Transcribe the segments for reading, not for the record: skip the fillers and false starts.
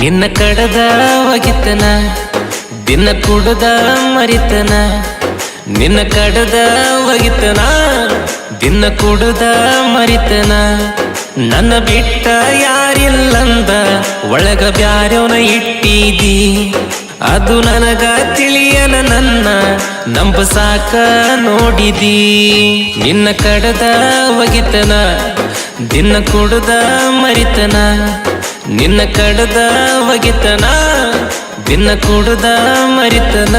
ನಿನ್ನ ಕಡದ ಒಗಿತನ ದಿನ ಕುಡದ ಮರಿತನ ನಿನ್ನ ಕಡದ ಒಗಿತನ ದಿನ ಕುಡದ ಮರಿತನ ನನ್ನ ಬಿಟ್ಟ ಯಾರಿಲ್ಲಂದ ಒಳಗ ಬ್ಯಾರ್ಯವನ ಇಟ್ಟಿದಿ ಅದು ನನಗ ತಿಳಿಯನ ನನ್ನ ನಂಬ ಸಾಕ ನೋಡಿದಿ ನಿನ್ನ ಕಡದ ಒಗಿತನ ದಿನ ಕುಡದ ಮರಿತನ ನಿನ್ನ ಕಡದ ಒಗಿತನ ದಿನ ಕುಡದ ಮರಿತನ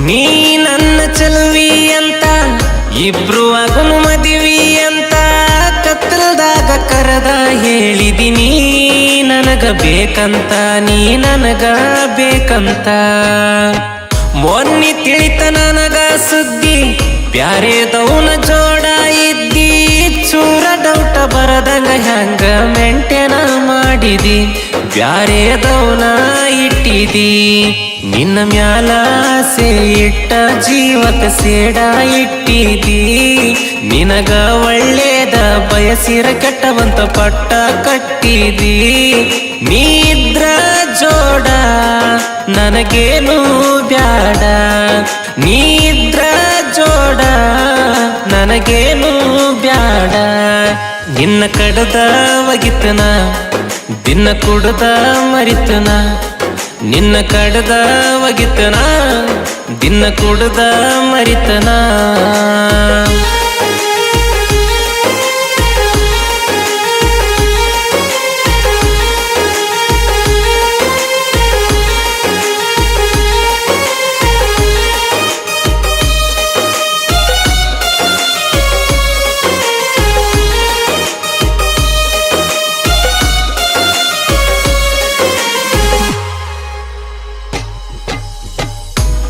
ನೀ ನನ್ನ ಚೆಲುವಿ ಅಂತ ಇಬ್ರು ಆಗುನು ಮದುವಿ ಅಂತ ಕತ್ತಲ್ದಾಗ ಕರೆದ ಹೇಳಿದಿನಿ ನನಗ ಬೇಕಂತ ನೀ ನನಗ ಬೇಕಂತ ಮೊನ್ನೆ ತಿಳಿತ ನನಗ ಸುದ್ದಿ ಬ್ಯಾರೆದವನ ಜೋಡ ಇದ್ದಿ ಚೂರ ಡೌಟ ಬರದಂಗ ಹ್ಯಾಂಗ ಮೆಂಟೇನ ಮಾಡಿದಿ ಬ್ಯಾರೆದವನ ಇಟ್ಟಿದಿ ನಿನ್ನ ಮ್ಯಾಲ ಆಸೆ ಇಟ್ಟ ಜೀವಕ ಸೇಡ ಇಟ್ಟಿದಿ ನಿನಗ ಒಳ್ಳೇದ ಬಯಸಿರ ಕೆಟ್ಟವಂತ ಪಟ್ಟ ಕಟ್ಟಿದಿ ನೀ ಇದ್ರ ಜೋಡ ನನಗೇನು ಬ್ಯಾಡ ನೀ ಇದ್ರ ಜೋಡ ನನಗೇನು ಬ್ಯಾಡ ನಿನ್ನ ಕಡದ ಒಗಿತನ ದಿನ ಕುಡದ ಮರಿತನ ನಿನ್ನ ಕಡದ ಒಗಿತನ ದಿನ ಕುಡದ ಮರಿತನ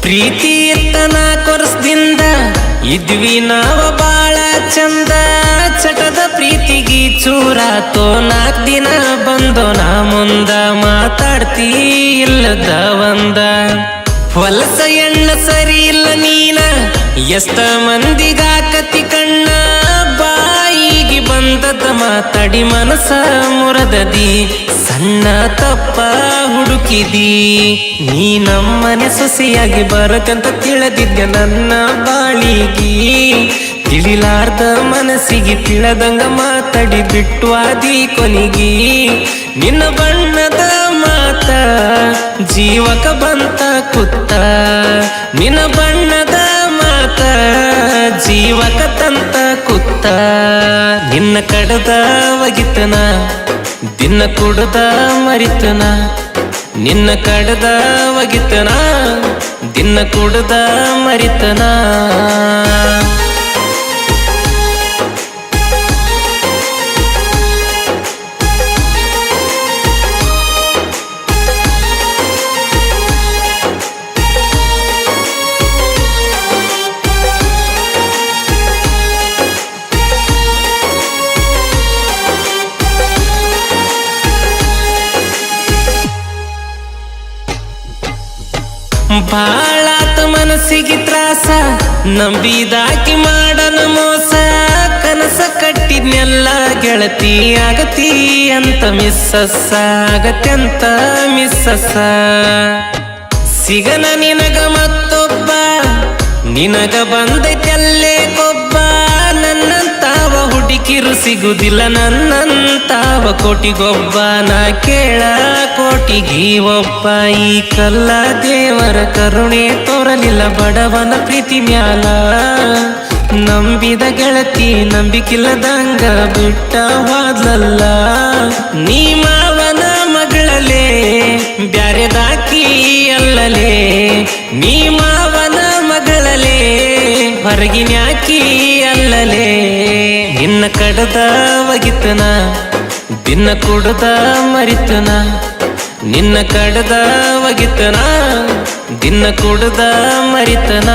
ಪ್ರೀತಿ ಇತ್ತನ ಕೊರಸದಿಂದ ಇದ್ವಿ ನಾವ ಬಾಳ ಚಂದ ಚಟದ ಪ್ರೀತಿಗಿ ಚೂರಾತೋ 4 ದಿನ ಬಂದೋ ನಾ ಮುಂದ ಮಾತಾಡ್ತೀ ಇಲ್ಲದ ಒಂದ ಹೊಲಸ ಎಣ್ಣ ಸರಿ ಇಲ್ಲ ನೀನ ಎಷ್ಟ ಮಂದಿಗಾಕತಿ ಕಣ್ಣ ಬಾಯಿಗೆ ಬಂದದ ಮಾತಾಡಿ ಮನಸ ಮುರದದಿ ಸಣ್ಣ ತಪ್ಪ ಹುಡುಕಿದಿ ನೀ ನಮ್ಮನೆ ಸೊಸೆಯಾಗಿ ಬರಕಂತ ತಿಳಿದಿದ್ದೆ ನನ್ನ ಬಾಳಿಗಿ ತಿಳಿಲಾರ್ದ ಮನಸ್ಸಿಗೆ ತಿಳದಂಗ ಮಾತಾಡಿ ಬಿಟ್ಟು ಆದಿ ಕೊನಿಗಿ ನಿನ್ನ ಬಣ್ಣದ ಮಾತ ಜೀವಕ ಬಂತ ಕುತ್ತ ನಿನ್ನ ಬಣ್ಣದ ಮಾತ ಜೀವಕ ತಂತ ಕುತ್ತ ನಿನ್ನ ಕಡದ ಒಗಿತನ ದಿನ ಕುಡದ ಮರಿತನ ನಿನ್ನ ಕಡದ ಒಗಿತನ ದಿನ ಕುಡದ ಮರಿತನ ಬಾಳಾತ ಮನಸ್ಸಿಗೆ ತ್ರಾಸ ನಂಬಿದಾಕಿ ಮಾಡನ ಮೋಸ ಕನಸ ಕಟ್ಟಿದ್ನೆಲ್ಲ ಗೆಳತಿ ಆಗತಿ ಅಂತ ಮಿಸ್ಸಸ್ಸ ಆಗತ್ಯಂತ ಮಿಸ್ಸಸ್ಸ ಸಿಗನ ನಿನಗ ಮತ್ತೊಬ್ಬ ನಿನಗ ಬಂದೈತೆಲ್ಲೇ ಕೊಬ್ಬ ನನ್ನಂತಾವ ಹುಡುಕಿರು ಸಿಗುದಿಲ್ಲ ನನ್ನಂತಾವ ಕೋಟಿಗೊಬ್ಬ ನಾ ಕೇಳ ಕೋಟಿಗಿ ಒಬ್ಬ ಈ ಕಲ್ಲ ದೇವರ ಕರುಣೆ ತೋರಲಿಲ್ಲ ಬಡವನ ಪ್ರೀತಿ ಮ್ಯಾಲ ನಂಬಿದ ಗೆಳತಿ ನಂಬಿಕಿಲ್ಲದಂಗ ಬಿಟ್ಟ ಹೋದ್ಲಲ್ಲ ನೀ ಮಾವನ ಮಗಳಲೇ ಬ್ಯಾರೆದಾಕಿ ಅಲ್ಲಲೇ ನೀ ಮಾವನ ಮಗಳಲೇ ಹೊರಗಿನ್ಯಾಕಿ ಅಲ್ಲಲೇ ನಿನ್ನ ಕಡದ ಒಗಿತನ ದಿನ ಕುಡದ ಮರಿತನ ನಿನ್ನ ಕಡದ ಒಗಿತನ ದಿನ ಕುಡ್ದ ಮರಿತನ.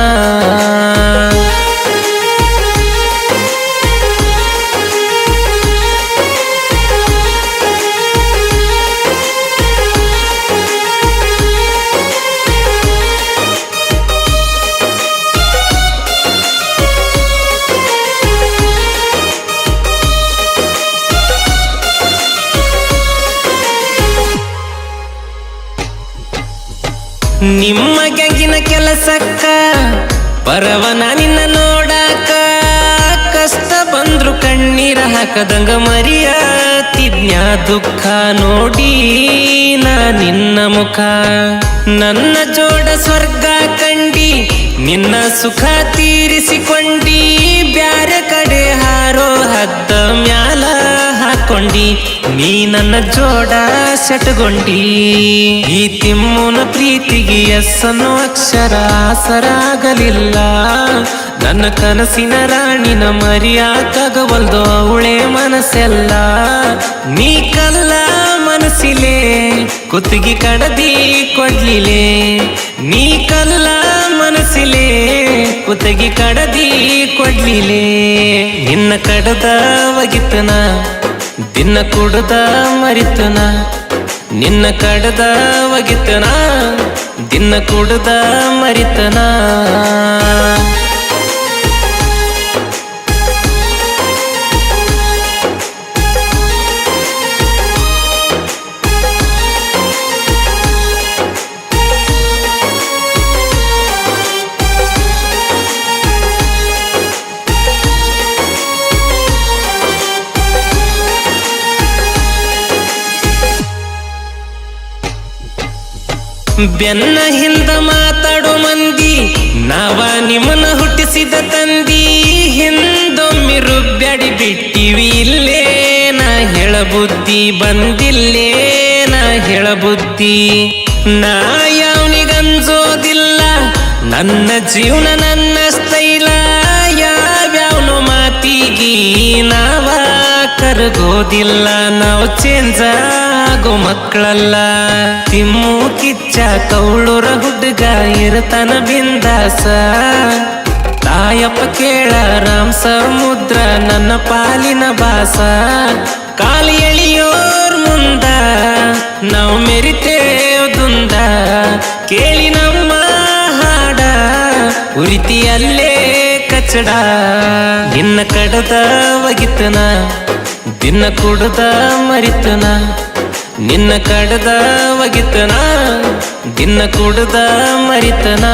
ನಿಮ್ಮ ಗ್ಯಾಂಗಿನ ಕೆಲಸಕ್ಕ ಪರವನ ನಿನ್ನ ನೋಡಾಕ, ಕಷ್ಟ ಬಂದ್ರು ಕಣ್ಣೀರ ಹಾಕದಂಗ ಮರಿಯಾತಿದ್ನ್ಯ ದುಃಖ ನೋಡಿ ನಾ ನಿನ್ನ ಮುಖ. ನನ್ನ ಜೋಡ ಸ್ವರ್ಗ ಕಂಡಿ ನಿನ್ನ ಸುಖ ತೀರಿಸಿಕೊಂಡಿ, ಬ್ಯಾರೆ ಕಡೆ ಹಾರೋ ಹದ್ದ ಮ್ಯಾಲ ಹಾಕೊಂಡಿ, ನೀ ನನ್ನ ಜೋಡ ಸೆಟಗೊಂಡಿ. ಈ ತಿಮ್ಮನ ಪ್ರೀತಿಗೆ ಎಸ್ಸನ್ನು ಅಕ್ಷರ ಆಸರಾಗಲಿಲ್ಲ, ನನ್ನ ಕನಸಿನ ರಾಣಿನ ಮರಿಯಾಕಾಗವಲ್ದು ಅವಳೆ ಮನಸ್ಸೆಲ್ಲ. ನೀ ಕಲ್ಲ ಮನಸ್ಸಿಲೆ ಕುತ್ತಿಗೆ ಕಡದಿ ಕೊಡ್ಲಿಲೆ, ನೀ ಕಲ್ಲ ಮನಸ್ಸಿಲೆ ಕುತ್ತಿಗೆ ಕಡದಿ ಕೊಡ್ಲಿಲೆ. ನಿನ್ನ ಕಡದ ಒಗಿತನ ದಿನ ಕುಡ್ದ ಮರಿತನ, ನಿನ್ನ ಕಡದ ಒಗಿತನ ದಿನ ಕುಡ್ದ ಮರಿತನ. ಬೆನ್ನ ಹಿಂದ ಮಾತಾಡೋ ಮಂದಿ ನಾವ ನಿಮ್ಮನ್ನ ಹುಟ್ಟಿಸಿದ ತಂದಿ, ಹಿಂದೊಮ್ಮೆ ರುಬ್ಬ್ಯಾಡಿ ಬಿಟ್ಟಿವಿ ಇಲ್ಲೇ ನಾ ಹೇಳ ಬುದ್ಧಿ ಬಂದಿಲ್ಲೇ ನಾ ಹೇಳ ಬುದ್ಧಿ. ನಾ ಯಾವನಿಗಂಜೋದಿಲ್ಲ ನನ್ನ ಜೀವನ ನನ್ನ ಸ್ಟೈಲ, ಯಾವ್ಯಾವನು ಮಾತಿಗಿ ನಾವ ಕರಗೋದಿಲ್ಲ, ನಾವು ಚೇಂಜ್ ಆಗೋ ಮಕ್ಕಳಲ್ಲ. ತಿಮ್ಮು ಕಿಚ್ಚ ಕೌಳೂರ ಹುಡುಗ ಇರ್ತಾನ ಬಿಂದಾಸ, ತಾಯಪ್ಪ ಕೇಳ ರಾಮ್ ಸಮುದ್ರ ನನ್ನ ಪಾಲಿನ ಬಾಸ. ಕಾಲಿ ಎಳಿಯೋರ್ ಮುಂದ ನಾವು ಮೆರಿತೇವುದುಂದ, ಕೇಳಿ ನಮ್ಮ ಹಾಡ ಉರಿತಿಯಲ್ಲೇ ಕಚಡ. ನಿನ್ನ ಕಡದ ಒಗಿತನ ದಿನ ಕುಡ್ದ ಮರಿತನ, ನಿನ್ನ ಕಡದ ಒಗಿತನ ದಿನ ಕುಡ್ದ ಮರಿತನ.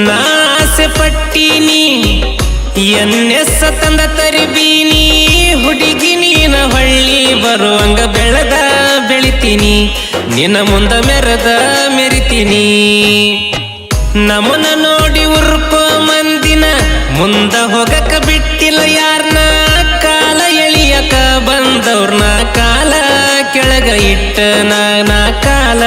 ನಾಸೆ ಪಟ್ಟೀನಿ ಎನ್ನೆಸ್ಸ ತಂದ ತರಿಬೀನಿ, ಹುಡುಗಿ ನೀನ ಹೊಳ್ಳಿ ಬರುವಂಗ ಬೆಳೆದ ಬೆಳಿತೀನಿ, ನಿನ್ನ ಮುಂದ ಮೆರೆದ ಮೆರಿತೀನಿ. ನಮ್ಮನ್ನ ನೋಡಿ ಉರ್ಕೋ ಮಂದಿನ ಮುಂದ ಹೋಗಕ ಬಿಟ್ಟಿಲ್ಲ ಯಾರನ್ನ, ಕಾಲ ಎಳಿಯಕ ಬಂದವ್ರನ್ನ ಕಾಲ ಕೆಳಗ ಇಟ್ಟನ, ನಾ ಕಾಲ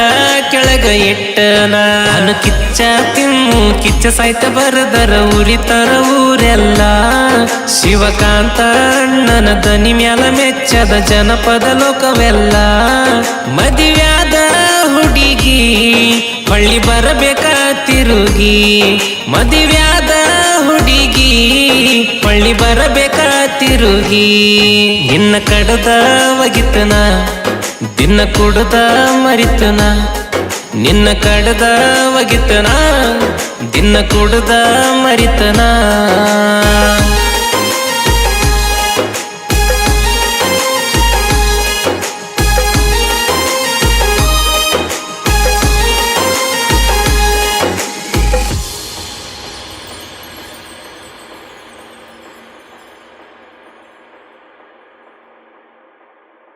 ಕೆಳಗ ಇಟ್ಟನ. ನಾನು ಕಿಚ್ಚ ತಿಮ್ಮು ಕಿಚ್ಚ ಸಾಯ್ತ ಬರದರ ಉರಿತರ ಊರೆಲ್ಲ, ಶಿವಕಾಂತ ಅಣ್ಣನ ದನಿ ಮ್ಯಾಲ ಮೆಚ್ಚದ ಜನಪದ ಲೋಕವೆಲ್ಲ. ಮದುವ್ಯಾದ ಹುಡುಗಿ ಹೊಳ್ಳಿ ಬರಬೇಕ ತಿರುಗಿ, ಮದುವ್ಯಾದ ಹುಡುಗಿ ಹೊಳ್ಳಿ ಬರಬೇಕ ತಿರುಗಿ. ನಿನ್ನ ಕಡದ ಒಗಿತನ ದಿನ ಕುಡ್ದ ಮರಿತನ, ನಿನ್ನ ಕಡದ ಒಗಿತನ ದಿನ ಕುಡ್ದ ಮರಿತನ.